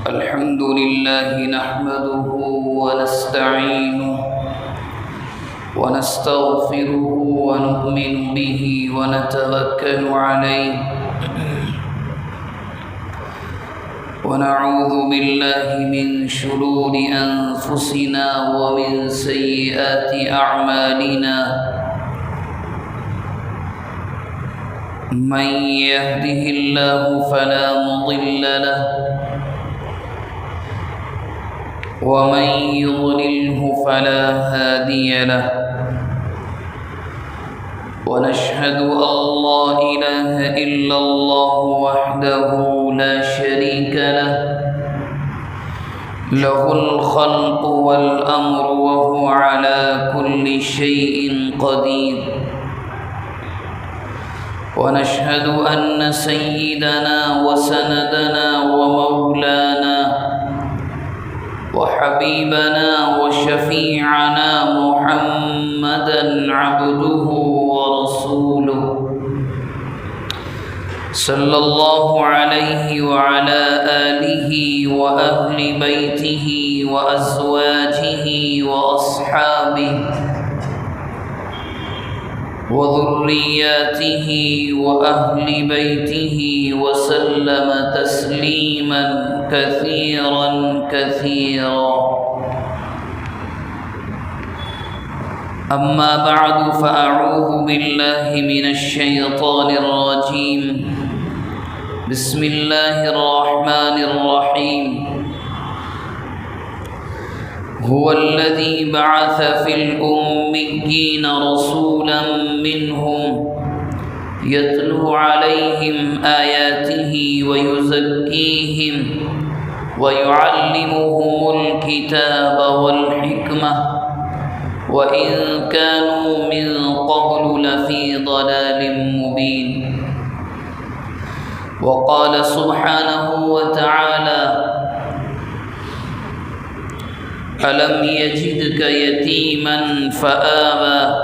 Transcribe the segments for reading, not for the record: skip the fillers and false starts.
الحمد لله نحمده ونستعينه ونستغفره ونؤمن به ونتوكل عليه ونعوذ بالله من شرور أنفسنا ومن سيئات أعمالنا من يهده الله فلا مضل له ومن يضلله فلا هادي له ونشهد أن لا إله إلا الله وحده لا شريك له له الخلق والأمر وهو على كل شيء قدير ونشهد أن سيدنا وسندنا ومولانا وحبيبنا وشفيعنا محمدا عبده ورسوله صلى الله عليه وعلى آله وأهل بيته وأزواجه وأصحابه وذرياته وأهل بيته وسلم تسليما كثيرا كثيرا أما بعد فأعوذ بالله من الشيطان الرجيم بسم الله الرحمن الرحيم هو الذي بعث في الأميين رسولا منهم يتلو عليهم آياته ويزكيهم ويعلمهم الكتاب والحكمة وإن كانوا من قبل لفي ضلال مبين وقال سبحانه وتعالى ألم يجدك يتيما فآوى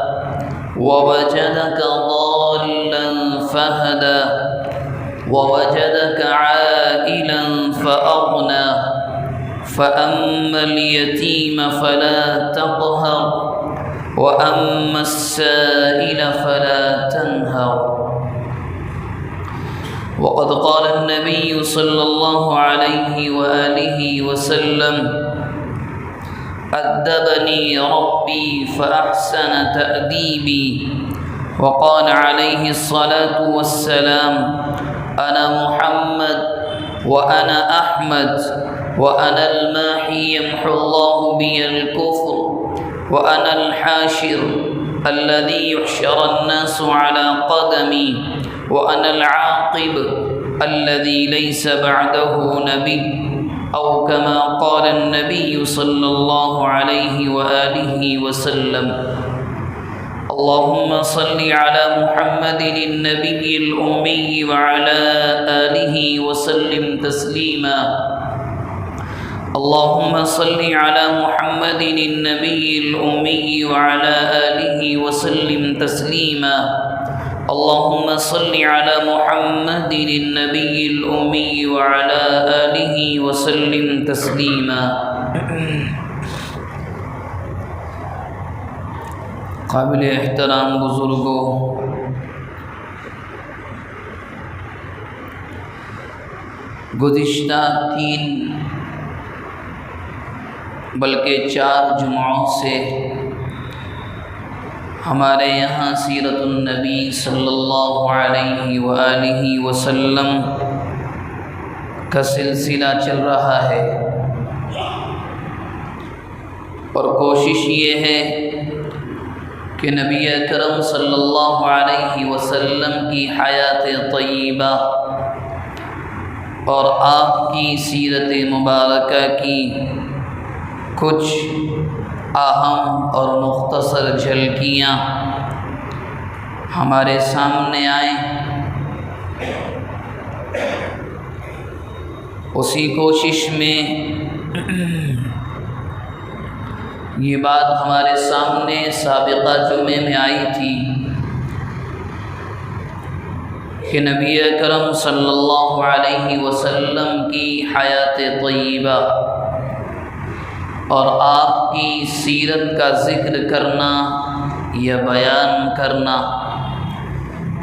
ووجدك ضالا فهدى ووجدك عائلا فأغنى فأما اليتيم فلا تقهر وأما السائل فلا تنهر وقد قال النبي صلى الله عليه وآله وسلم أدبني ربي فأحسن تأديبي وقال عليه الصلاة والسلام أنا محمد وأنا أحمد وأنا الماحي يمحو الله بي الكفر وأنا الحاشر الذي يحشر الناس على قدمي وأنا العاقب الذي ليس بعده نبي أو كما قال النبي صلى الله عليه وآله وسلم اللهم صل على محمد النبي الأمي وعلى آله وسلم تسليما اللهم صل على محمد النبي الأمي وعلى آله وسلم تسليما اللهم صل على محمد النبي الأمي وعلى آله وسلم تسليما قابل احترام بزرگوں گزشتہ 3 بلکہ 4 جمعوں سے ہمارے یہاں سیرت النبی صلی اللہ علیہ وآلہ وسلم کا سلسلہ چل رہا ہے اور کوشش یہ ہے کہ نبی اکرم صلی اللہ علیہ وسلم کی حیات طیبہ اور آپ کی سیرت مبارکہ کی کچھ اہم اور مختصر جھلکیاں ہمارے سامنے آئیں، اسی کوشش میں یہ بات ہمارے سامنے سابقہ جمعے میں آئی تھی کہ نبی اکرم صلی اللہ علیہ وسلم کی حیات طیبہ اور آپ کی سیرت کا ذکر کرنا یا بیان کرنا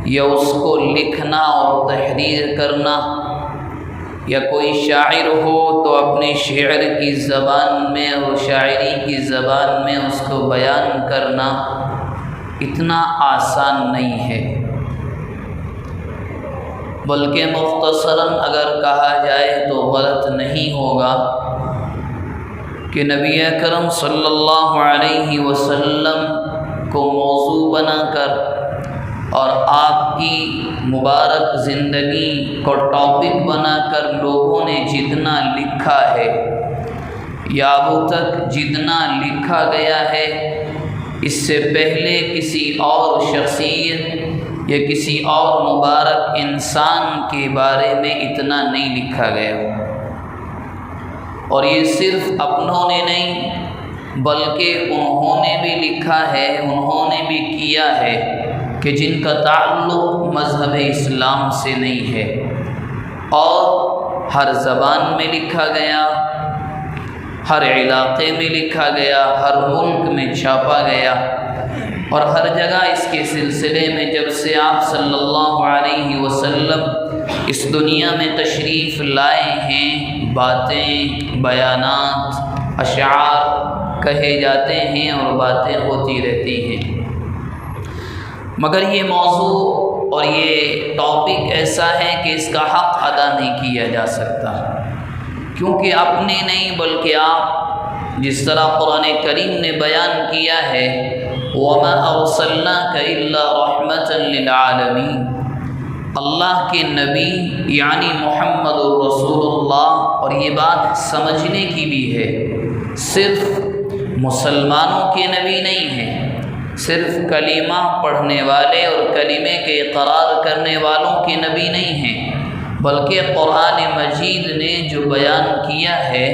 یا اس کو لکھنا اور تحریر کرنا، یا کوئی شاعر ہو تو اپنے شعر کی زبان میں اور شاعری کی زبان میں اس کو بیان کرنا اتنا آسان نہیں ہے، بلکہ مختصراً اگر کہا جائے تو غلط نہیں ہوگا کہ نبی اکرم صلی اللہ علیہ وسلم کو موضوع بنا کر اور آپ کی مبارک زندگی کو ٹاپک بنا کر لوگوں نے جتنا لکھا ہے یا اب تک جتنا لکھا گیا ہے، اس سے پہلے کسی اور شخصیت یا کسی اور مبارک انسان کے بارے میں اتنا نہیں لکھا گیا۔ اور یہ صرف اپنوں نے نہیں بلکہ انہوں نے بھی لکھا ہے، انہوں نے بھی کیا ہے کہ جن کا تعلق مذہب اسلام سے نہیں ہے، اور ہر زبان میں لکھا گیا، ہر علاقے میں لکھا گیا، ہر ملک میں چھاپا گیا، اور ہر جگہ اس کے سلسلے میں جب سے آپ صلی اللہ علیہ وسلم اس دنیا میں تشریف لائے ہیں، باتیں، بیانات، اشعار کہے جاتے ہیں اور باتیں ہوتی رہتی ہیں۔ مگر یہ موضوع اور یہ ٹاپک ایسا ہے کہ اس کا حق ادا نہیں کیا جا سکتا، کیونکہ اپنے نہیں بلکہ آپ جس طرح قرآن کریم نے بیان کیا ہے وَمَا أَرْسَلْنَاكَ إِلَّا رَحْمَةً لِلْعَالَمِينَ، اللہ کے نبی یعنی محمد الرسول اللہ، اور یہ بات سمجھنے کی بھی ہے، صرف مسلمانوں کے نبی نہیں ہیں، صرف کلمہ پڑھنے والے اور کلمے کے اقرار کرنے والوں کے نبی نہیں ہیں، بلکہ قرآن مجید نے جو بیان کیا ہے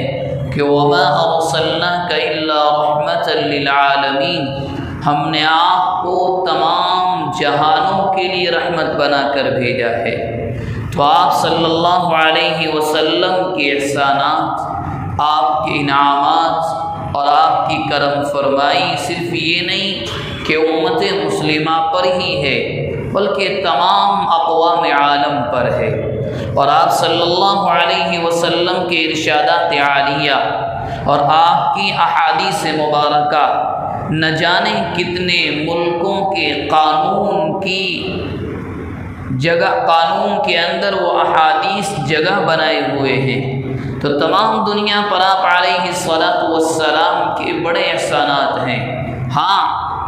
کہ وَمَا أَرْسَلْنَاكَ إِلَّا رَحْمَةً لِلْعَالَمِينَ، ہم نے آپ کو تمام جہانوں کے لیے رحمت بنا کر بھیجا ہے۔ تو آپ صلی اللہ علیہ وسلم کے احسانات، آپ کے انعامات اور آپ کی کرم فرمائی صرف یہ نہیں کہ امت مسلمہ پر ہی ہے بلکہ تمام اقوام عالم پر ہے، اور آپ صلی اللہ علیہ وسلم کے ارشادات عالیہ اور آپ کی احادیث مبارکہ نہ جانے کتنے ملکوں کے قانون کے اندر وہ احادیث جگہ بنائے ہوئے ہیں۔ تو تمام دنیا پر آپ علیہ الصلاۃ والسلام کے بڑے احسانات ہیں۔ ہاں،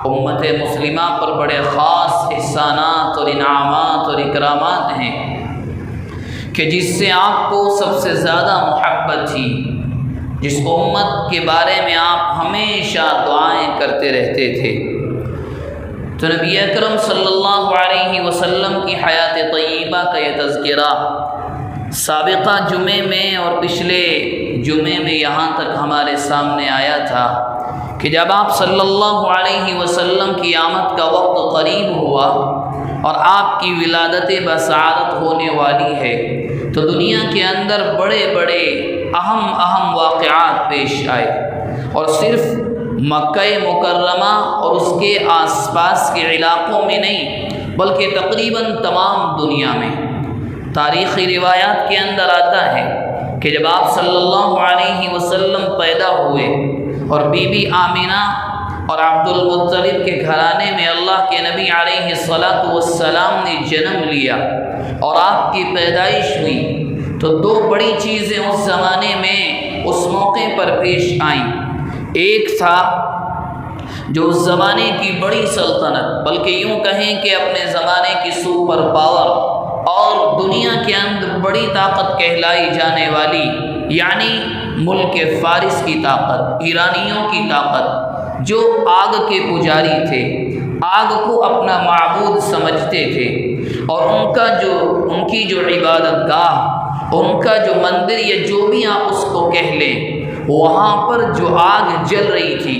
امت مسلمہ پر بڑے خاص احسانات اور انعامات اور اکرامات ہیں کہ جس سے آپ کو سب سے زیادہ محبت تھی، جس امت کے بارے میں آپ ہمیشہ دعائیں کرتے رہتے تھے۔ تو نبی اکرم صلی اللہ علیہ وسلم کی حیات طیبہ کا یہ تذکرہ سابقہ جمعے میں اور پچھلے جمعے میں یہاں تک ہمارے سامنے آیا تھا کہ جب آپ صلی اللہ علیہ وسلم کی آمد کا وقت قریب ہوا اور آپ کی ولادت بسعادت ہونے والی ہے، تو دنیا کے اندر بڑے بڑے اہم واقعات پیش آئے، اور صرف مکہ مکرمہ اور اس کے آس پاس کے علاقوں میں نہیں بلکہ تقریباً تمام دنیا میں۔ تاریخی روایات کے اندر آتا ہے کہ جب آپ صلی اللہ علیہ وسلم پیدا ہوئے اور بی بی آمینہ اور عبد المطلب کے گھرانے میں اللہ کے نبی علیہ الصلاۃ والسلام نے جنم لیا اور آپ کی پیدائش ہوئی، تو دو بڑی چیزیں اس زمانے میں اس موقع پر پیش آئیں۔ ایک تھا جو اس زمانے کی بڑی سلطنت، بلکہ یوں کہیں کہ اپنے زمانے کی سپر پاور اور دنیا کے اندر بڑی طاقت کہلائی جانے والی، یعنی ملک فارس کی طاقت، ایرانیوں کی طاقت، جو آگ کے پجاری تھے، آگ کو اپنا معبود سمجھتے تھے، اور ان کی جو عبادت گاہ، ان کا جو مندر یا جو بھی آپ اس کو کہہ لیں، وہاں پر جو آگ جل رہی تھی،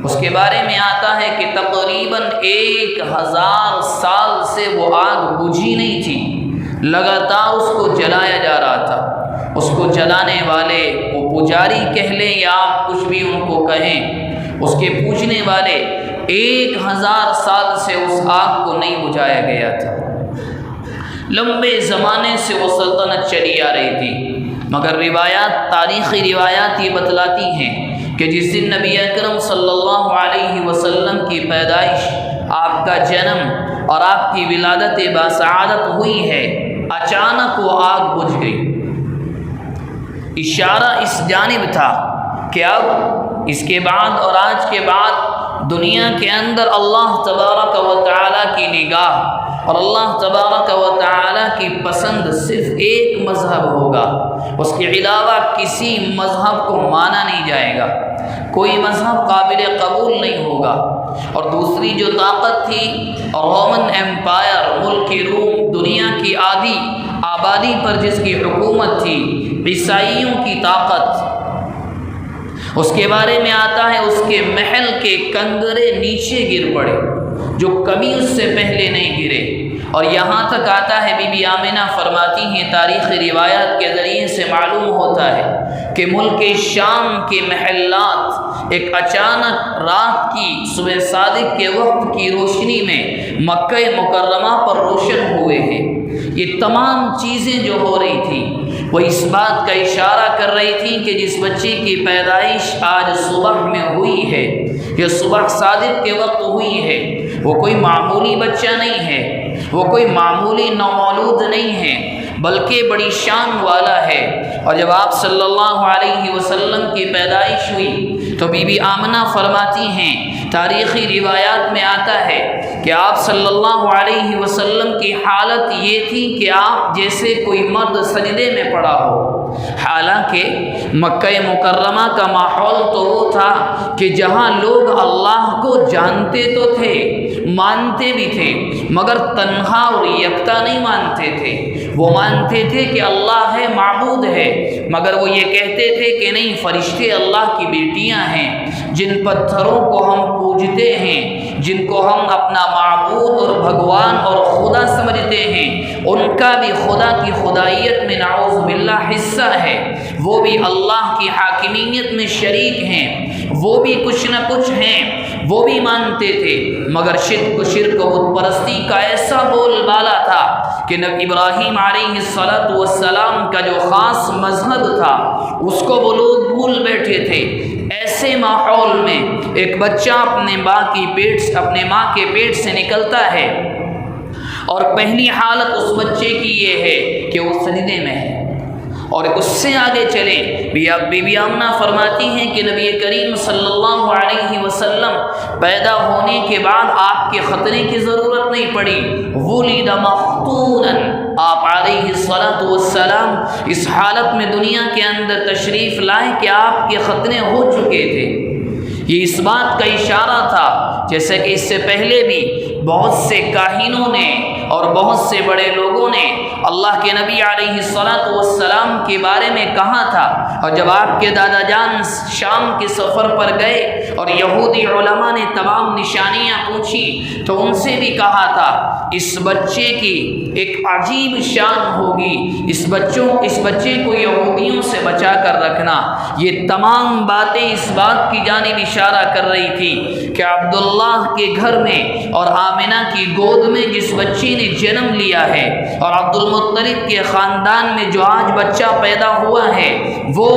اس کے بارے میں آتا ہے کہ تقریباً 1000 سال سے وہ آگ بجھی نہیں تھی، لگاتار اس کو جلایا جا رہا تھا۔ اس کو جلانے والے وہ پجاری کہہ لیں یا آپ کچھ بھی ان کو کہیں، اس کے پوجنے والے 1000 سال سے اس آگ کو نہیں بجھایا گیا تھا۔ لمبے زمانے سے وہ سلطنت چلی آ رہی تھی، مگر روایات، تاریخی روایات یہ بتلاتی ہیں کہ جس دن نبی اکرم صلی اللہ علیہ وسلم کی پیدائش، آپ کا جنم اور آپ کی ولادت باسعادت ہوئی ہے، اچانک وہ آگ بجھ گئی۔ اشارہ اس جانب تھا کہ اب اس کے بعد اور آج کے بعد دنیا کے اندر اللہ تبارک و تعالیٰ کی نگاہ اور اللہ تبارک و تعالیٰ کی پسند صرف ایک مذہب ہوگا، اس کے علاوہ کسی مذہب کو مانا نہیں جائے گا، کوئی مذہب قابل قبول نہیں ہوگا۔ اور دوسری جو طاقت تھی رومن ایمپائر، ملک روم، دنیا کی آدھی آبادی پر جس کی حکومت تھی، عیسائیوں کی طاقت، اس کے بارے میں آتا ہے اس کے محل کے کنگرے نیچے گر پڑے جو کبھی اس سے پہلے نہیں گرے۔ اور یہاں تک آتا ہے بی بی آمنہ فرماتی ہیں، تاریخی روایات کے ذریعے سے معلوم ہوتا ہے کہ ملک شام کے محلات ایک اچانک رات کی صبح صادق کے وقت کی روشنی میں مکہ مکرمہ پر روشن ہوئے ہیں۔ یہ تمام چیزیں جو ہو رہی تھیں وہ اس بات کا اشارہ کر رہی تھیں کہ جس بچے کی پیدائش آج صبح میں ہوئی ہے، یہ صبح صادق کے وقت ہوئی ہے، وہ کوئی معمولی بچہ نہیں ہے، وہ کوئی معمولی نومولود نہیں ہے، بلکہ بڑی شان والا ہے۔ اور جب آپ صلی اللہ علیہ وسلم کی پیدائش ہوئی تو بی بی آمنہ فرماتی ہیں، تاریخی روایات میں آتا ہے کہ آپ صلی اللہ علیہ وسلم کی حالت یہ تھی کہ آپ جیسے کوئی مرد سجدے میں پڑا ہو۔ حالانکہ مکہ مکرمہ کا ماحول تو وہ تھا کہ جہاں لوگ اللہ کو جانتے تو تھے، مانتے بھی تھے، مگر تنہا اور یکتا نہیں مانتے تھے۔ وہ مانتے تھے کہ اللہ ہے، معبود ہے، مگر وہ یہ کہتے تھے کہ نہیں، فرشتے اللہ کی بیٹیاں ہیں۔ جن پتھروں کو ہم پوجتے ہیں، جن کو ہم اپنا معبود اور بھگوان اور خدا سمجھتے ہیں، ان کا بھی خدا کی خدائیت میں نعوذ باللہ حصہ ہے، وہ بھی اللہ کی حاکمیت میں شریک ہیں، وہ بھی کچھ نہ کچھ ہیں، وہ بھی مانتے تھے، مگر شرک و بت پرستی کا ایسا بول بالا تھا کہ نبی ابراہیم علیہ السلام کا جو خاص مذہب تھا اس کو وہ لوگ بھول بیٹھے تھے۔ ایسے ماحول میں ایک بچہ اپنے ماں کے پیٹ سے نکلتا ہے اور پہلی حالت اس بچے کی یہ ہے کہ وہ سجدے میں ہے۔ اور اس سے آگے چلے، بی بی آمنہ فرماتی ہیں کہ نبی کریم صلی اللہ علیہ وسلم پیدا ہونے کے بعد آپ کے ختنے کی ضرورت نہیں پڑی، ولد مختونا، آپ علیہ السلام اس حالت میں دنیا کے اندر تشریف لائے کہ آپ کے ختنے ہو چکے تھے۔ یہ اس بات کا اشارہ تھا جیسے کہ اس سے پہلے بھی بہت سے کاہنوں نے اور بہت سے بڑے لوگوں نے اللہ کے نبی علیہ السلام کے بارے میں کہا تھا، اور جب آپ کے دادا جان شام کے سفر پر گئے اور یہودی علماء نے تمام نشانیاں پوچھی تو ان سے بھی کہا تھا اس بچے کی ایک عجیب شان ہوگی، اس بچے کو یہودیوں سے بچا کر رکھنا۔ یہ تمام باتیں اس بات کی جانب اشارہ کر رہی تھی کہ عبداللہ کے گھر میں اور آمنہ کی گود میں جس بچے نے جنم لیا ہے اور عبد المطلب کے خاندان میں جو آج بچہ پیدا ہوا ہے وہ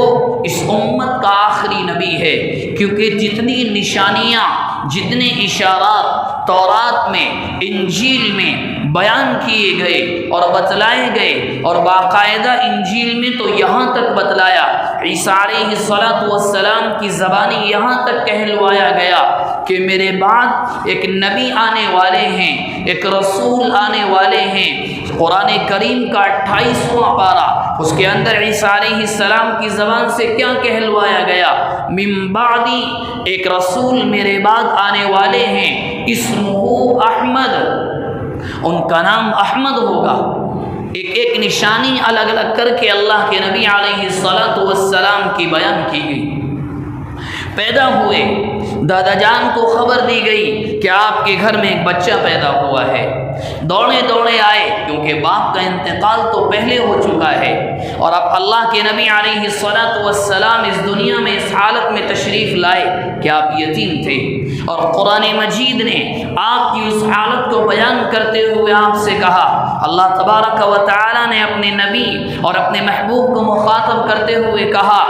اس امت کا آخری نبی ہے، کیونکہ جتنی نشانیاں، جتنے اشارات تورات میں، انجیل میں بیان کیے گئے اور بتلائے گئے، اور باقاعدہ انجیل میں تو یہاں تک بتلایا، عیسیٰ علیہ السلام کی زبانی یہاں تک کہلوایا گیا کہ میرے بعد ایک نبی آنے والے ہیں، ایک رسول آنے والے ہیں۔ قرآن کریم کا 28واں پارہ، اس کے اندر عیسیٰ علیہ السلام کی زبان سے کیا کہلوایا گیا؟ من بعدی، ایک رسول میرے بعد آنے والے ہیں، اسمہ احمد، ان کا نام احمد ہوگا۔ ایک ایک نشانی الگ الگ کر کے اللہ کے نبی علیہ السلام کی بیان کی گئی۔ پیدا ہوئے، دادا جان کو خبر دی گئی کہ آپ کے گھر میں ایک بچہ پیدا ہوا ہے۔ دوڑے دوڑے آئے، کیونکہ باپ کا انتقال تو پہلے ہو چکا ہے، اور اب اللہ کے نبی علیہ الصلاۃ والسلام اس دنیا میں اس حالت میں تشریف لائے کہ آپ یتیم تھے، اور قرآن مجید نے آپ کی اس حالت کو بیان کرتے ہوئے آپ سے کہا، اللہ تبارک و تعالی نے اپنے نبی اور اپنے محبوب کو مخاطب کرتے ہوئے کہا،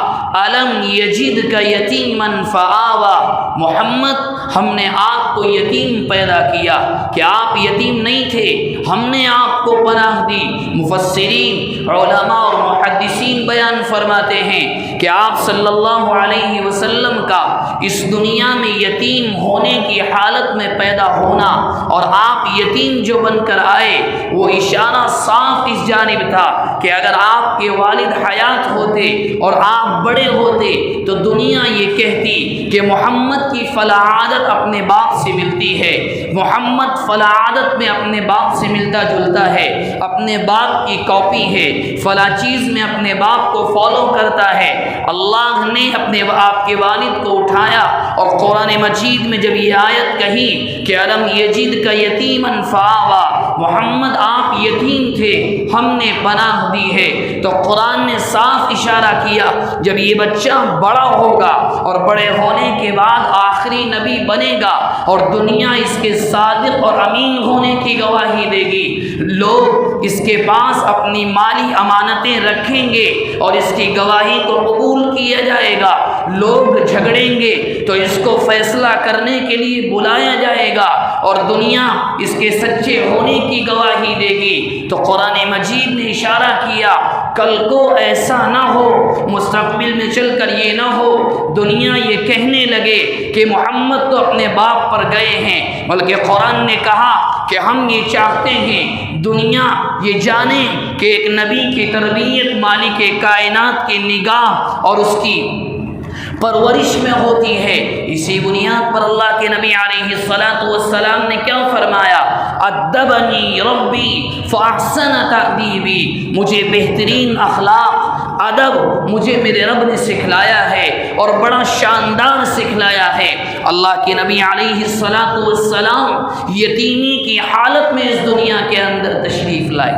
الم یجدک یتیما فآوی، محمد ہم نے آپ کو یتیم پیدا کیا کہ آپ یتیم نہیں تھے، ہم نے آپ کو پناہ دی۔ مفسرین، علماء اور محدثین بیان فرماتے ہیں کہ آپ صلی اللہ علیہ وسلم کا اس دنیا میں یتیم ہونے کی حالت میں پیدا ہونا اور آپ یتیم جو بن کر آئے، وہ اشارہ صاف اس جانب تھا کہ اگر آپ کے والد حیات ہوتے اور آپ بڑے ہوتے تو دنیا یہ کہتی کہ محمد کی فلاں عادت اپنے باپ سے ملتی ہے، محمد فلاں عادت میں اپنے باپ سے ملتا جلتا ہے، اپنے باپ کی کاپی ہے، فلاں چیز میں اپنے باپ کو فالو کرتا ہے۔ اللہ نے اپنے آپ کے والد کو اٹھایا اور قرآن مجید میں جب یہ آیت کہی کہ الم یجدک یتیما فآوی، محمد آپ یتیم تھے، ہم نے پناہ دی ہے، تو قرآن نے صاف اشارہ کیا جب یہ بچہ بڑا ہوگا اور بڑے ہونے کے بعد آخری نبی بنے گا اور دنیا اس کے صادق اور امین ہونے کی گواہی دے گی، لوگ اس کے پاس اپنی مالی امانتیں رکھیں گے اور اس کی گواہی کو قبول کیا جائے گا، لوگ جھگڑیں گے تو اس کو فیصلہ کرنے کے لیے بلایا جائے گا اور دنیا اس کے سچے ہونے کی گواہی دے گی۔ تو قرآن مجید نے اشارہ کیا کل کو ایسا نہ ہو، مستقبل میں چل کر یہ نہ ہو دنیا یہ کہنے لگے کہ محمد تو اپنے باپ پر گئے ہیں، بلکہ قرآن نے کہا کہ ہم یہ چاہتے ہیں دنیا یہ جانے کہ ایک نبی کی تربیت مالک کائنات کی نگاہ اور اس کی پرورش میں ہوتی ہے۔ اسی بنیاد پر اللہ کے نبی علیہ الصلاۃ والسلام نے کیا فرمایا، ادبنی ربی فاحسن تأدیبی، مجھے بہترین اخلاق ادب مجھے میرے رب نے سکھلایا ہے اور بڑا شاندار سکھلایا ہے۔ اللہ کے نبی علیہ الصلاۃ والسلام یتیمی کی حالت میں اس دنیا کے اندر تشریف لائے،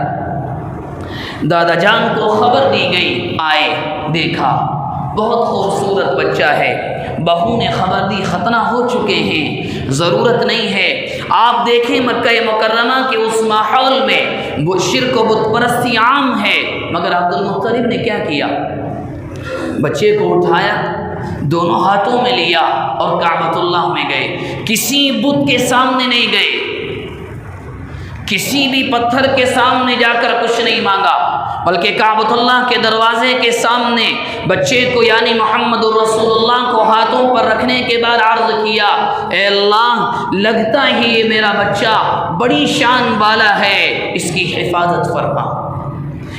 دادا جان کو خبر دی گئی، آئے دیکھا بہت خوبصورت بچہ ہے، بہو نے خبر دی ختنہ ہو چکے ہیں، ضرورت نہیں ہے۔ آپ دیکھیں مکہ مکرمہ کے اس ماحول میں شرک و بت پرستی عام ہے، مگر عبد المطلب نے کیا کیا، بچے کو اٹھایا، دونوں ہاتھوں میں لیا اور کعبۃ اللہ میں گئے، کسی بت کے سامنے نہیں گئے، کسی بھی پتھر کے سامنے جا کر کچھ نہیں مانگا، بلکہ کعبۃ اللہ کے دروازے کے سامنے بچے کو یعنی محمد رسول اللہ کو ہاتھوں پر رکھنے کے بعد عرض کیا، اے اللہ لگتا ہی یہ میرا بچہ بڑی شان والا ہے، اس کی حفاظت فرما۔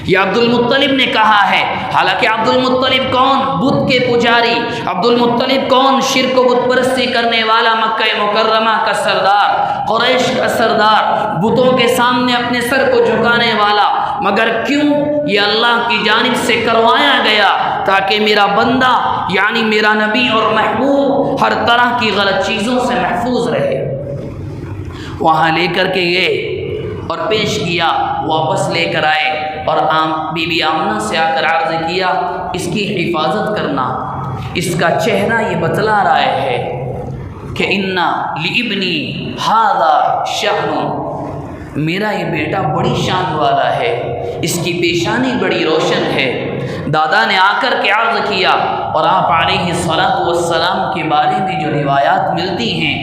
یہ عبد المطلب نے کہا ہے، حالانکہ عبد المطلب کون، بت کے پجاری، عبد المطلب کون، شرک و بت پرستی کرنے والا، مکہ مکرمہ کا سردار، قریش کا سردار، بتوں کے سامنے اپنے سر کو جھکانے والا، مگر کیوں یہ اللہ کی جانب سے کروایا گیا تاکہ میرا بندہ یعنی میرا نبی اور محبوب ہر طرح کی غلط چیزوں سے محفوظ رہے۔ وہاں لے کر کے گئے اور پیش کیا، واپس لے کر آئے اور بی بی آمنہ سے آ کر عرض کیا اس کی حفاظت کرنا، اس کا چہرہ یہ بتلا رہا ہے کہ انا لابنی ھذا شأن، میرا یہ بیٹا بڑی شان والا ہے، اس کی پیشانی بڑی روشن ہے۔ دادا نے آ کر کے عرض کیا اور آپ علیہ الصلاۃ والسلام کے بارے میں جو روایات ملتی ہیں،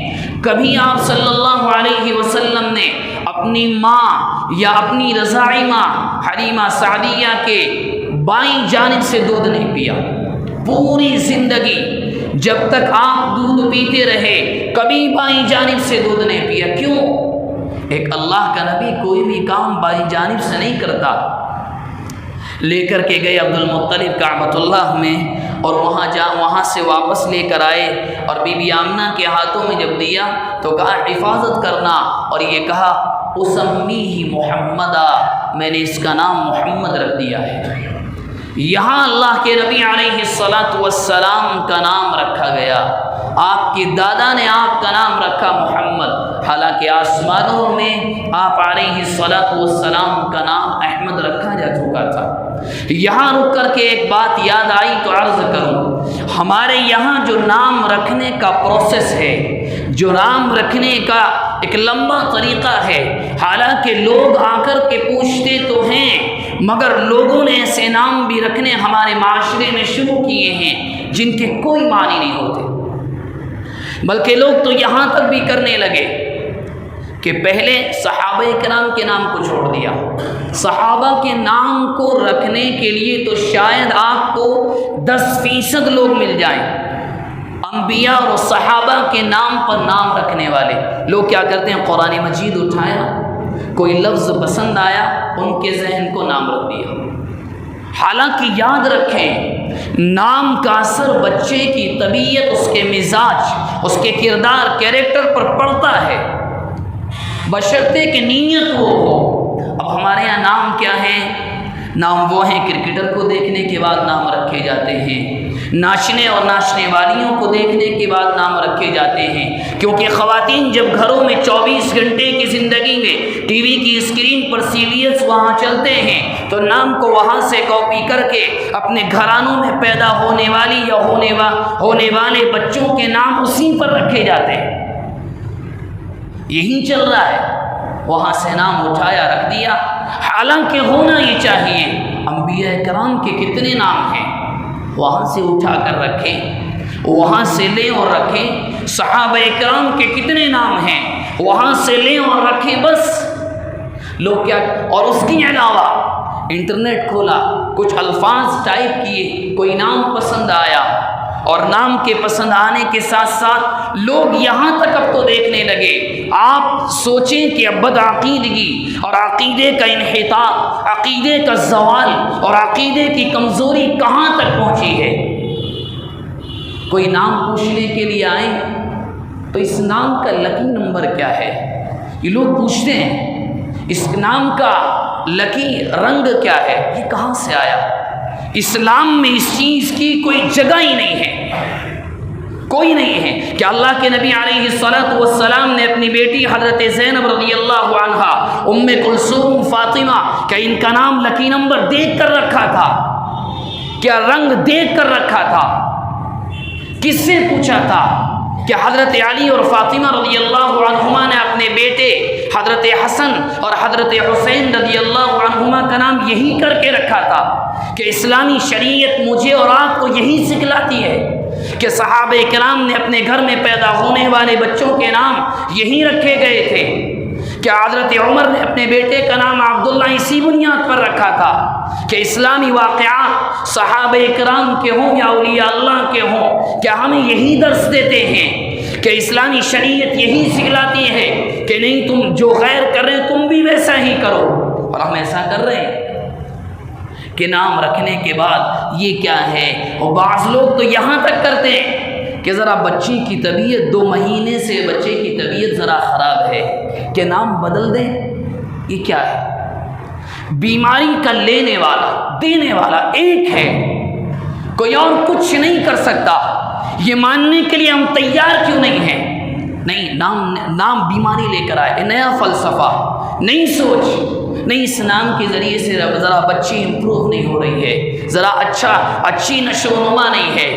کبھی آپ صلی اللہ علیہ وسلم نے اپنی ماں یا اپنی رضاعی ماں حلیمہ سعدیہ کے بائیں جانب سے دودھ نہیں پیا، پوری زندگی جب تک آپ دودھ پیتے رہے کبھی بائیں جانب سے دودھ نہیں پیا۔ کیوں؟ ایک اللہ کا نبی کوئی بھی کام بائیں جانب سے نہیں کرتا۔ لے کر کے گئے عبد المطلب کعبۃ اللہ میں اور وہاں سے واپس لے کر آئے اور بی بی آمنہ کے ہاتھوں میں جب دیا تو کہا حفاظت کرنا، اور یہ کہا اسمیہ محمدا، میں نے اس کا نام محمد رکھ دیا ہے۔ یہاں اللہ کے نبی علیہ الصلاۃ والسلام کا نام رکھا گیا۔ آپ کے دادا نے آپ کا نام رکھا محمد، حالانکہ آسمانوں میں آپ علیہ الصلوۃ والسلام کا نام احمد رکھا جا چکا تھا۔ یہاں رک کر کے ایک بات یاد آئی تو عرض کروں، ہمارے یہاں جو نام رکھنے کا پروسیس ہے، جو نام رکھنے کا ایک لمبا طریقہ ہے، حالانکہ لوگ آ کر کے پوچھتے تو ہیں، مگر لوگوں نے ایسے نام بھی رکھنے ہمارے معاشرے میں شروع کیے ہیں جن کے کوئی معنی نہیں ہوتے، بلکہ لوگ تو یہاں تک بھی کرنے لگے کہ پہلے صحابہ کرام کے نام کو چھوڑ دیا۔ صحابہ کے نام کو رکھنے کے لیے تو شاید آپ کو 10% لوگ مل جائیں، انبیاء اور صحابہ کے نام پر نام رکھنے والے لوگ کیا کرتے ہیں، قرآن مجید اٹھایا، کوئی لفظ پسند آیا، ان کے ذہن کو نام رکھ دیا۔ حالانکہ یاد رکھیں، نام کا اثر بچے کی طبیعت، اس کے مزاج، اس کے کردار، کیریکٹر پر پڑتا ہے، بشرطے کہ نیت وہ ہو۔ اب ہمارے یہاں نام کیا ہے؟ نام وہ ہیں کرکٹر کو دیکھنے کے بعد نام رکھے جاتے ہیں، ناچنے اور ناچنے والیوں کو دیکھنے کے بعد نام رکھے جاتے ہیں، کیونکہ خواتین جب گھروں میں 24 گھنٹے کی زندگی میں ٹی وی کی اسکرین پر سیریلز وہاں چلتے ہیں تو نام کو وہاں سے کاپی کر کے اپنے گھرانوں میں پیدا ہونے والی یا ہونے والے بچوں کے نام اسی پر رکھے جاتے ہیں۔ یہی چل رہا ہے، وہاں سے نام اٹھایا رکھ دیا، حالانکہ ہونا یہ چاہیے انبیاء کرام کے کتنے نام ہیں وہاں سے اٹھا کر رکھیں، وہاں سے لیں اور رکھیں۔ صحابہ کرام کے کتنے نام ہیں وہاں سے لیں اور رکھیں۔ بس لوگ کیا، اور اس کے علاوہ انٹرنیٹ کھولا، کچھ الفاظ ٹائپ کیے، کوئی نام پسند آیا، اور نام کے پسند آنے کے ساتھ ساتھ لوگ یہاں تک اب تو دیکھنے لگے، آپ سوچیں کہ اب بدعقیدگی اور عقیدے کا انحطاط، عقیدے کا زوال اور عقیدے کی کمزوری کہاں تک پہنچی ہے۔ کوئی نام پوچھنے کے لیے آئیں تو اس نام کا لکی نمبر کیا ہے، یہ لوگ پوچھتے ہیں، اس نام کا لکی رنگ کیا ہے، یہ کہاں سے آیا۔ اسلام میں اس چیز کی کوئی جگہ ہی نہیں ہے، کوئی نہیں ہے کہ اللہ کے نبی علیہ الصلوۃ والسلام نے اپنی بیٹی حضرت زینب رضی اللہ عنہا، ام کلثوم، فاطمہ، کہ ان کا نام لکی نمبر دیکھ کر رکھا تھا، کیا رنگ دیکھ کر رکھا تھا، کس سے پوچھا تھا؟ کہ حضرت علی اور فاطمہ رضی اللہ عنہما نے اپنے بیٹے حضرت حسن اور حضرت حسین رضی اللہ عنہما کا نام یہی کر کے رکھا تھا کہ اسلامی شریعت مجھے اور آپ کو یہی سکھلاتی ہے کہ صحابہ کرام نے اپنے گھر میں پیدا ہونے والے بچوں کے نام یہی رکھے گئے تھے، کہ حضرت عمر نے اپنے بیٹے کا نام عبداللہ اسی بنیاد پر رکھا تھا کہ اسلامی واقعات صحابہ کرام کے ہوں یا اولیاء اللہ کے ہوں، کیا ہمیں یہی درس دیتے ہیں کہ اسلامی شریعت یہی سکھلاتی ہے کہ نہیں، تم جو غیر کر رہے تم بھی ویسا ہی کرو، اور ہم ایسا کر رہے ہیں کہ نام رکھنے کے بعد یہ کیا ہے۔ اور بعض لوگ تو یہاں تک کرتے ہیں کہ ذرا بچی کی طبیعت 2 مہینے سے بچے کی طبیعت ذرا خراب ہے کہ نام بدل دیں، یہ کیا ہے؟ بیماری کا لینے والا دینے والا ایک ہے، کوئی اور کچھ نہیں کر سکتا، یہ ماننے کے لیے ہم تیار کیوں نہیں ہیں؟ نہیں، نام بیماری لے کر آئے، نیا فلسفہ، نئی سوچ، نہیں، اس نام کے ذریعے سے ذرا بچی امپروو نہیں ہو رہی ہے، ذرا اچھی نشو و نما نہیں ہے،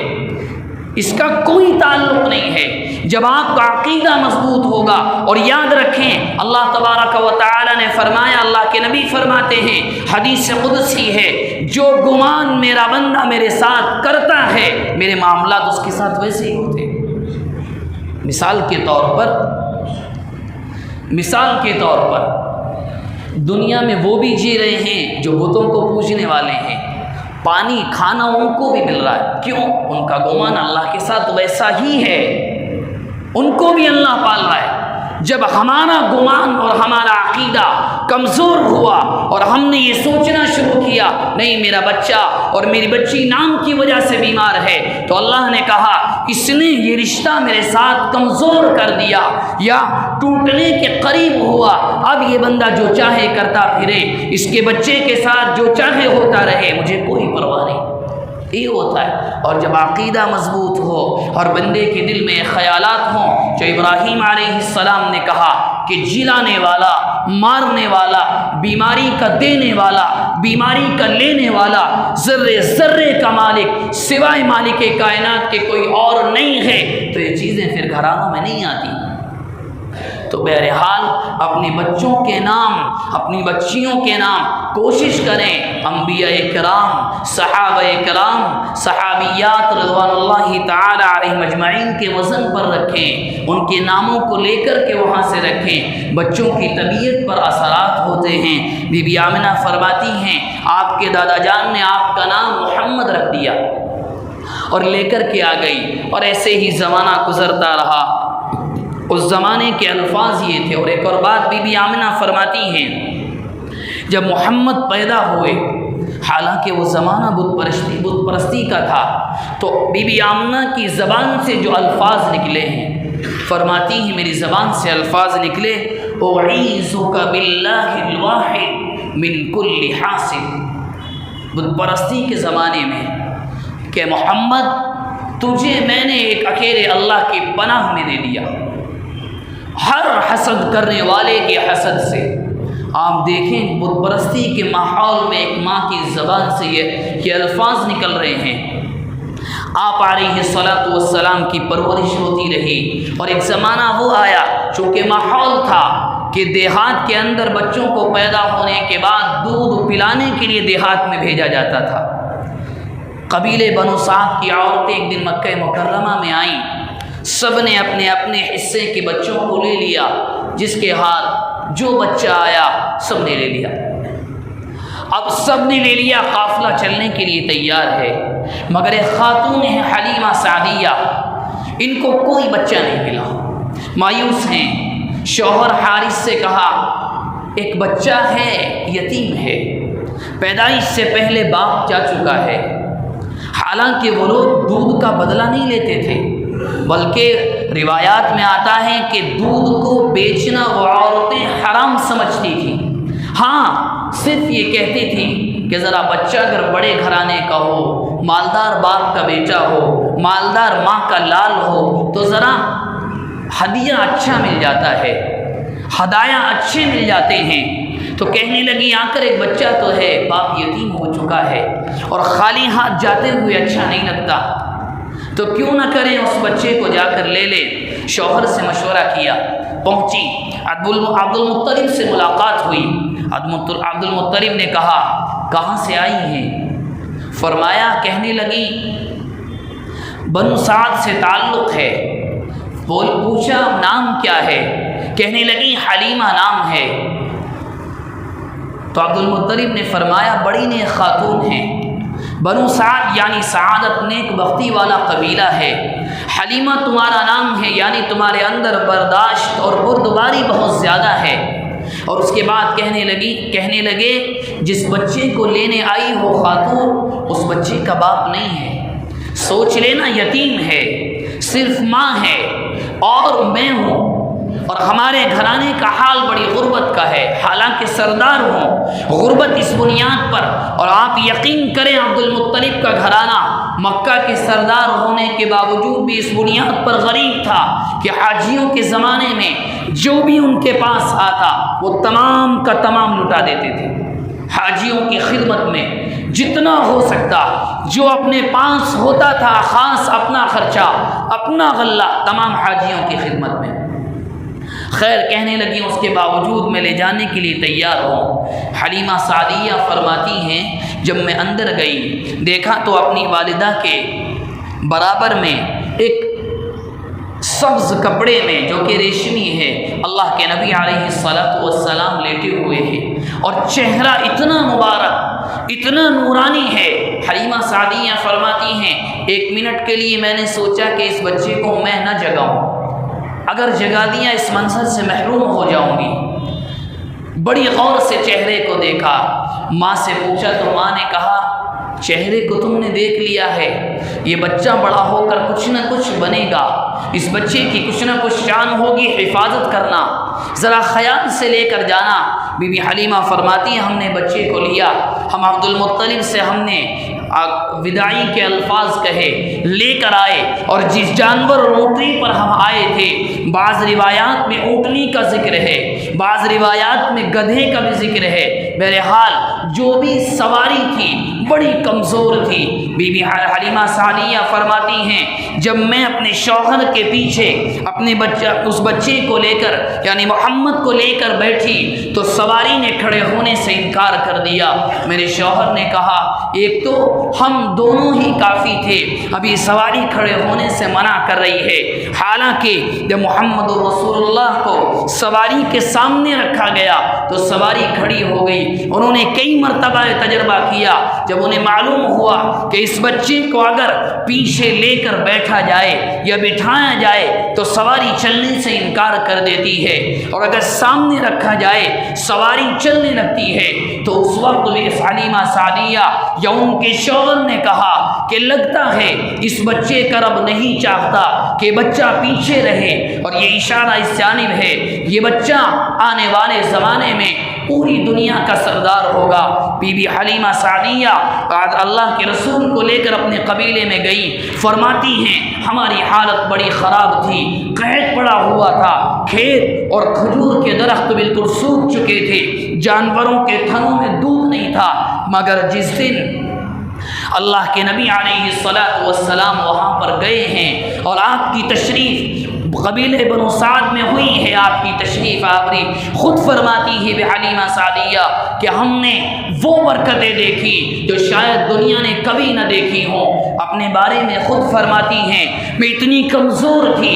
اس کا کوئی تعلق نہیں ہے۔ جب آپ کا عقیدہ مضبوط ہوگا، اور یاد رکھیں اللہ تبارک و تعالی نے فرمایا، اللہ کے نبی فرماتے ہیں، حدیث قدسی ہے، جو گمان میرا بندہ میرے ساتھ کرتا ہے میرے معاملات اس کے ساتھ ویسے ہی ہوتے ہیں۔ مثال کے طور پر دنیا میں وہ بھی جی رہے ہیں جو بتوں کو پوجنے والے ہیں، پانی کھانا ان کو بھی مل رہا ہے، کیوں؟ ان کا گمان اللہ کے ساتھ ویسا ہی ہے، ان کو بھی اللہ پال رہا ہے۔ جب ہمارا گمان اور ہمارا عقیدہ کمزور ہوا اور ہم نے یہ سوچنا شروع کیا، نہیں، میرا بچہ اور میری بچی نام کی وجہ سے بیمار ہے، تو اللہ نے کہا اس نے یہ رشتہ میرے ساتھ کمزور کر دیا یا ٹوٹنے کے قریب ہوا، اب یہ بندہ جو چاہے کرتا پھرے، اس کے بچے کے ساتھ جو چاہے ہوتا رہے، مجھے کوئی پرواہ نہیں۔ یہ ہوتا ہے۔ اور جب عقیدہ مضبوط ہو اور بندے کے دل میں خیالات ہوں، جو ابراہیم علیہ السلام نے کہا کہ جلانے والا، مارنے والا، بیماری کا دینے والا، بیماری کا لینے والا، ذرے ذرے کا مالک سوائے مالک کائنات کے کوئی اور نہیں ہے، تو یہ چیزیں پھر گھرانوں میں نہیں آتی۔ تو بہرحال اپنے بچوں کے نام، اپنی بچیوں کے نام کوشش کریں انبیاء کرام، صحابہ کرام، صحابیات رضوان اللہ تعالی علیہم اجمعین کے وزن پر رکھیں، ان کے ناموں کو لے کر کے وہاں سے رکھیں۔ بچوں کی طبیعت پر اثرات ہوتے ہیں۔ بی بی آمنہ فرماتی ہیں آپ کے دادا جان نے آپ کا نام محمد رکھ دیا اور لے کر کے آ گئی، اور ایسے ہی زمانہ گزرتا رہا۔ اس زمانے کے الفاظ یہ تھے۔ اور ایک اور بات بی بی آمنہ فرماتی ہیں جب محمد پیدا ہوئے، حالانکہ وہ زمانہ بت پرستی کا تھا، تو بی بی آمنہ کی زبان سے جو الفاظ نکلے ہیں، فرماتی ہیں میری زبان سے الفاظ نکلے اعیذک باللہ الواحد من کل حاسد، بت پرستی کے زمانے میں، کہ محمد تجھے میں نے ایک اکیلے اللہ کی پناہ میں دے دیا ہر حسد کرنے والے کے حسد سے۔ آپ دیکھیں بت پرستی کے ماحول میں ایک ماں کی زبان سے یہ الفاظ نکل رہے ہیں۔ آپ علیہ الصلاۃ والسلام کی پرورش ہوتی رہی، اور ایک زمانہ وہ آیا چونکہ ماحول تھا کہ دیہات کے اندر بچوں کو پیدا ہونے کے بعد دودھ پلانے کے لیے دیہات میں بھیجا جاتا تھا۔ قبیلے بنو سعد کی عورتیں ایک دن مکہ مکرمہ میں آئیں، سب نے اپنے اپنے حصے کے بچوں کو لے لیا، جس کے ہاتھ جو بچہ آیا سب نے لے لیا۔ اب سب نے لے لیا، قافلہ چلنے کے لیے تیار ہے، مگر ایک خاتون ہے حلیمہ سعدیہ، ان کو کوئی بچہ نہیں ملا، مایوس ہیں۔ شوہر حارث سے کہا ایک بچہ ہے، یتیم ہے، پیدائش سے پہلے باپ جا چکا ہے۔ حالانکہ وہ لوگ دودھ کا بدلہ نہیں لیتے تھے، بلکہ روایات میں آتا ہے کہ دودھ کو بیچنا وہ عورتیں حرام سمجھتی تھیں۔ ہاں، صرف یہ کہتی تھیں کہ ذرا بچہ اگر بڑے گھرانے کا ہو، مالدار باپ کا بیٹا ہو، مالدار ماں کا لال ہو، تو ذرا ہدیہ اچھا مل جاتا ہے، ہدایہ اچھے مل جاتے ہیں۔ تو کہنے لگی آ کر ایک بچہ تو ہے، باپ یتیم ہو چکا ہے، اور خالی ہاتھ جاتے ہوئے اچھا نہیں لگتا، تو کیوں نہ کریں اس بچے کو جا کر لے لیں۔ شوہر سے مشورہ کیا، پہنچی، عبد المطلب سے ملاقات ہوئی۔ عبد المطلب نے کہا کہاں سے آئی ہیں؟ فرمایا، کہنے لگی بنو سعد سے تعلق ہے۔ پوچھا نام کیا ہے؟ کہنے لگی حلیمہ نام ہے۔ تو عبد المطلب نے فرمایا بڑی نیک خاتون ہیں، بنو سعد یعنی سعادت نیک بختی والا قبیلہ ہے، حلیمہ تمہارا نام ہے، یعنی تمہارے اندر برداشت اور بردباری بہت زیادہ ہے۔ اور اس کے بعد کہنے لگے جس بچے کو لینے آئی ہو خاتون، اس بچے کا باپ نہیں ہے، سوچ لینا یتیم ہے، صرف ماں ہے اور میں ہوں، اور ہمارے گھرانے کا حال بڑی غربت کا ہے، حالانکہ سردار ہوں، غربت اس بنیاد پر۔ اور آپ یقین کریں عبد المطلب کا گھرانہ مکہ کے سردار ہونے کے باوجود بھی اس بنیاد پر غریب تھا کہ حاجیوں کے زمانے میں جو بھی ان کے پاس آتا وہ تمام کا تمام لٹا دیتے تھے۔ حاجیوں کی خدمت میں جتنا ہو سکتا، جو اپنے پاس ہوتا تھا، خاص اپنا خرچہ، اپنا غلہ، تمام حاجیوں کی خدمت میں۔ خیر، کہنے لگی اس کے باوجود میں لے جانے کے لیے تیار ہوں۔ حلیمہ سعدیہ فرماتی ہیں جب میں اندر گئی، دیکھا تو اپنی والدہ کے برابر میں ایک سبز کپڑے میں جو کہ ریشمی ہے، اللہ کے نبی علیہ الصلاۃ والسلام لیٹے ہوئے ہیں، اور چہرہ اتنا مبارک، اتنا نورانی ہے۔ حلیمہ سعدیہ فرماتی ہیں ایک منٹ کے لیے میں نے سوچا کہ اس بچے کو میں نہ جگاؤں، اگر جگا دیا اس منظر سے محروم ہو جاؤں گی۔ بڑی غور سے چہرے کو دیکھا، ماں سے پوچھا تو ماں نے کہا چہرے کو تم نے دیکھ لیا ہے، یہ بچہ بڑا ہو کر کچھ نہ کچھ بنے گا، اس بچے کی کچھ نہ کچھ شان ہوگی، حفاظت کرنا، ذرا خیال سے لے کر جانا۔ بی بی حلیمہ فرماتی ہیں ہم نے بچے کو لیا، ہم عبد المطلب سے ہم نے وداعی کے الفاظ کہے، لے کر آئے، اور جس جانور اور اونٹنی پر ہم آئے تھے، بعض روایات میں اونٹنی کا ذکر ہے، بعض روایات میں گدھے کا بھی ذکر ہے، بہرحال جو بھی سواری تھی بڑی کمزور تھی۔ بی بی حلیمہ سعدیہ فرماتی ہیں جب میں اپنے شوہر کے پیچھے اپنے اس بچے کو لے کر یعنی محمد کو لے کر بیٹھی تو سواری نے کھڑے ہونے سے انکار کر دیا۔ میرے شوہر نے کہا ایک تو ہم دونوں ہی کافی تھے، ابھی سواری کھڑے ہونے سے منع کر رہی ہے، حالانکہ جب محمد رسول اللہ کو سواری کے سامنے رکھا گیا تو سواری کھڑی ہو گئی۔ انہوں نے کئی مرتبہ تجربہ کیا، جب انہیں معلوم ہوا کہ اس بچے کو اگر پیچھے لے کر بیٹھا جائے یا بٹھایا جائے تو سواری چلنے سے انکار کر دیتی ہے، اور اگر سامنے رکھا جائے سواری چلنے لگتی ہے، تو اس وقت بھی حلیمہ سعدیہ یا ان کے شوہر نے کہا کہ لگتا ہے اس بچے کا رب نہیں چاہتا کہ بچہ پیچھے رہے، اور یہ اشارہ اس جانب ہے یہ بچہ آنے والے زمانے میں پوری دنیا کا سردار ہوگا۔ بی بی حلیمہ سعدیہ بعد اللہ کے رسول کو لے کر اپنے قبیلے میں گئی، فرماتی ہیں ہماری حالت بڑی خراب تھی، قحط پڑا ہوا تھا، کھیت اور کھجور کے درخت بالکل سوکھ چکے تھے، جانوروں کے تھنوں میں دودھ نہیں تھا، مگر جس دن اللہ کے نبی علیہ السلام وہاں پر گئے ہیں اور آپ کی تشریف قبیلے بنو سعد میں ہوئی ہے، آپ کی تشریف آوری، خود فرماتی ہے حلیمہ سعدیہ کہ ہم نے وہ برکتیں دیکھی جو شاید دنیا نے کبھی نہ دیکھی ہوں۔ اپنے بارے میں خود فرماتی ہیں میں اتنی کمزور تھی،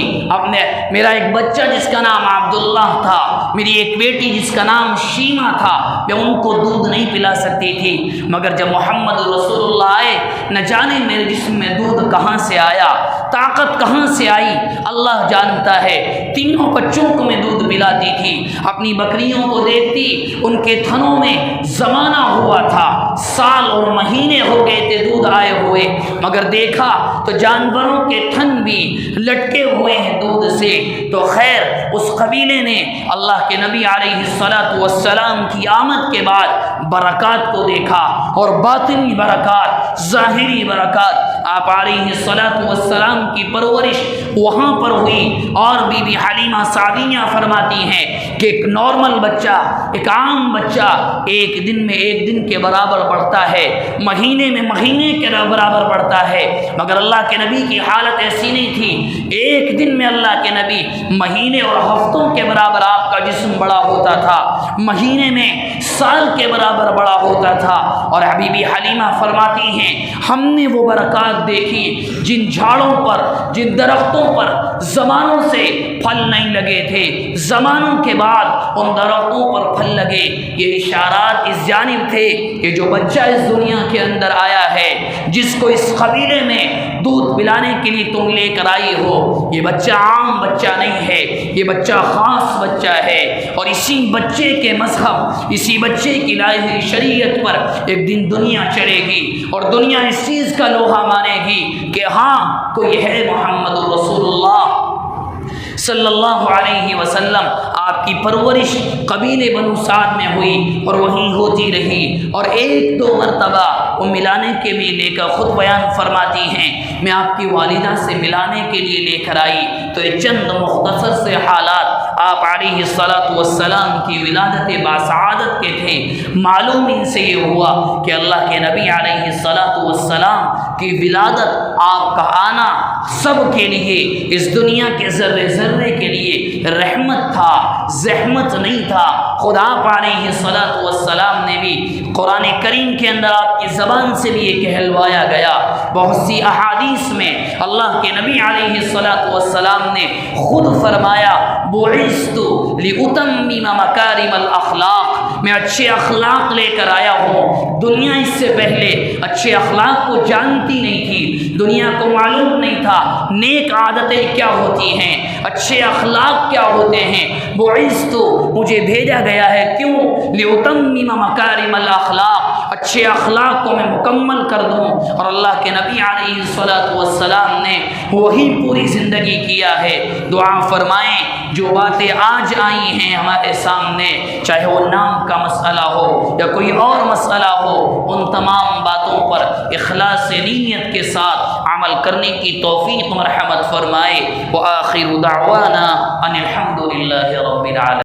میرا ایک بچہ جس کا نام عبداللہ تھا، میری ایک بیٹی جس کا نام شیمہ تھا، میں ان کو دودھ نہیں پلا سکتی تھی، مگر جب محمد رسول اللہ آئے نہ جانے میرے جسم میں دودھ کہاں سے آیا، طاقت کہاں سے آئی، اللہ جانتا ہے۔ تینوں بچوں کو میں دودھ پلاتی تھی، اپنی بکریوں کو دیکھتی ان کے تھنوں میں زمانہ ہوا تھا، سال اور مہینے ہو گئے تھے دودھ آئے ہوئے، مگر دیکھا تو جانوروں کے تھن بھی لٹکے ہوئے ہیں دودھ سے۔ تو خیر اس قبیلے نے اللہ کے نبی علیہ السلام کی آمد کے بعد برکات کو دیکھا، اور باطنی برکات، ظاہری برکات، آپ علیہ السلام کی پرورش وہاں پر ہوئی۔ اور بی بی حلیمہ سعدیہ فرماتی ہیں کہ ایک نارمل بچہ، ایک عام بچہ ایک دن میں ایک دن کے برابر بڑھتا ہے، مہینے میں مہینے کے برابر بڑھتا ہے، مگر اللہ کے نبی کی حالت ایسی نہیں تھی، ایک دن میں اللہ کے نبی مہینے اور ہفتوں کے برابر آپ کا جسم بڑا ہوتا تھا، مہینے میں سال کے برابر بڑا ہوتا تھا۔ اور بی بی حلیمہ فرماتی ہیں ہم نے وہ برکات دیکھی جن جھاڑوں پر، جن درختوں پر زمانوں سے پھل نہیں لگے تھے، زمانوں کے بعد ان درختوں پر پھل لگے۔ یہ اشارات اس جانب تھے کہ جو بچہ اس دنیا کے اندر آیا ہے، جس کو اس قبیلے میں دودھ پلانے کے لیے تم لے کر آئی ہو، یہ بچہ عام بچہ نہیں ہے، یہ بچہ خاص بچہ ہے، اور اسی بچے کے مذہب، اسی بچے کی لائی ہوئی شریعت پر ایک دن دنیا چڑھے گی، اور دنیا اس چیز کا لوہا مانے گی کہ ہاں کوئی ہے محمد رسول اللہ صلی اللہ علیہ وسلم۔ آپ کی پرورش قبیلے بنو سعد میں ہوئی اور وہیں ہوتی رہی، اور ایک دو مرتبہ وہ ملانے کے بھی لے کر خود بیان فرماتی ہیں میں آپ کی والدہ سے ملانے کے لیے لے کر آئی، تو یہ چند مختصر سے حالات آپ علیہ السلام کی ولادت باسعادت کے تھے۔ معلوم ان سے یہ ہوا کہ اللہ کے نبی علیہ السلام کی ولادت، آپ کا آنا سب کے لیے، اس دنیا کے ذرے ذرے کے لیے رحمت تھا، زحمت نہیں تھا۔ خدا علیہ السلام نے بھی قرآن کریم کے اندر آپ کی زبان سے بھی یہ کہلوایا گیا، بہت سی احادیث میں اللہ کے نبی علیہ السلام نے خود فرمایا بعثت لأتمم مکارم الاخلاق، میں اچھے اخلاق لے کر آیا ہوں۔ دنیا اس سے پہلے اچھے اخلاق کو جانتی نہیں تھی، دنیا کو معلوم نہیں تھا نیک عادتیں کیا ہوتی ہیں، اچھے اخلاق کیا ہوتے ہیں۔ بعثت، مجھے بھیجا گیا ہے، کیوں؟ لأتمم مکارم الاخلاق، اچھے اخلاق کو میں مکمل کر دوں۔ اور اللہ کے نبی علیہ الصلوۃ والسلام نے وہی پوری زندگی کیا ہے۔ دعا فرمائیں جو باتیں آج آئی ہیں ہمارے سامنے، چاہے وہ نام کا مسئلہ ہو یا کوئی اور مسئلہ ہو، ان تمام باتوں پر اخلاص نیت کے ساتھ عمل کرنے کی توفیق مرحمت فرمائے۔ وآخر دعوانا ان الحمد للہ رب العالمین۔